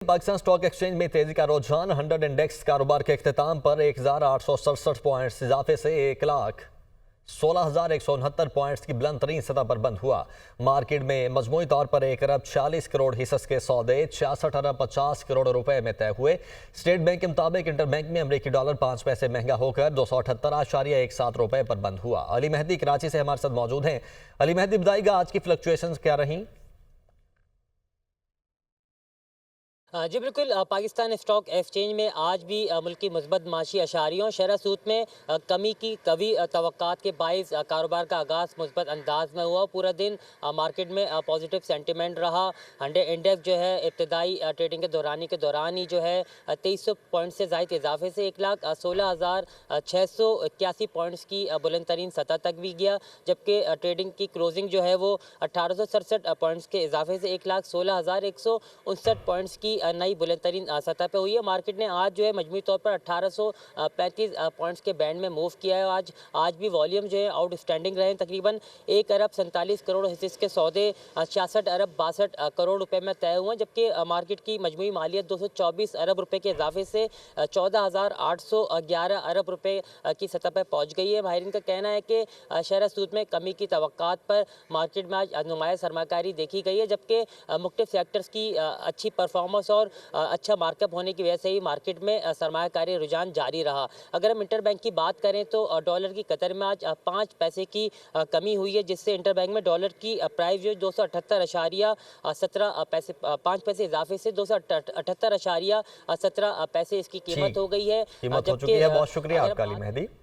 Pakistan stock exchange में तेजी का रुझान 100 इंडेक्स कारोबार के इख्तिताम पर 1867 पॉइंट्स इजाफे से 1,16,169 पॉइंट्स की बुलंद तरीन सतह पर बंद हुआ। मार्केट में मजमूई तौर पर 1 अरब 40 करोड़ हिस्स के सौदे 66 अरब 50 करोड़ रुपए में तय हुए। स्टेट बैंक के मुताबिक इंटरबैंक में अमरीकी डॉलर 5 पैसे महंगा होकर 278.17 रुपए पर बंद हुआ। अली मेहदी कराची से हमारे साथ मौजूद हैं। अली मेहदी, बताइएगा आज की फ्लक्चुएशंस क्या रही? जी बिल्कुल। पाकिस्तान स्टॉक एक्सचेंज में आज भी मुल्की मुस्बत माशी अशारियों शरह सूद में कमी की कवी तवक्कात के बाइस कारोबार का आगाज़ मुस्बत अंदाज में हुआ। पूरा दिन मार्केट में पॉजिटिव सेंटिमेंट रहा। 100 इंडेक्स जो है इब्तदाई ट्रेडिंग के दौरान ही जो है 2300 पॉइंट से ज़ायद इजाफे से 1,16,681 पॉइंट्स की बुलंद तरीन सतह तक भी गया, जबकि ट्रेडिंग की क्लोजिंग जो है वो 1867 पॉइंट्स के इजाफे से 1,16,159 पॉइंट्स की नई बुलंद तरीन सतह पे हुई है। मार्केट ने आज जो है मजमूई तौर पर 1835 पॉइंट्स के बैंड में मूव किया है। आज भी वॉल्यूम जो है आउटस्टैंडिंग रहे। तकरीबन 1 अरब 47 करोड़ हिस्से के सौदे 66 अरब 62 करोड़ रुपए में तय हुए, जबकि मार्केट की मजमूई मालियत 224 अरब रुपए के इजाफे से 14,811 अरब रुपए की सतह पर पहुंच गई है। माहिरीन का कहना है कि शरह सूद में कमी की तवक्कात पर मार्केट में आज नुमाया सरमाकारी देखी गई है, जबकि मुख्तलिफ सेक्टर्स की अच्छी परफॉर्मेंस और अच्छा मार्कअप होने की वजह से ही मार्केट में सरमायाकारी रुझान जारी रहा। अगर हम इंटरबैंक की बात करें तो डॉलर की कतर में आज 5 पैसे की कमी हुई है, जिससे इंटरबैंक में डॉलर की प्राइस जो 278.17 पैसे 5 पैसे इजाफे से 278.17 पैसे इसकी कीमत हो गई है। कीमत हो चुकी है। बहुत शुक्रिया आपका अली मेहदी।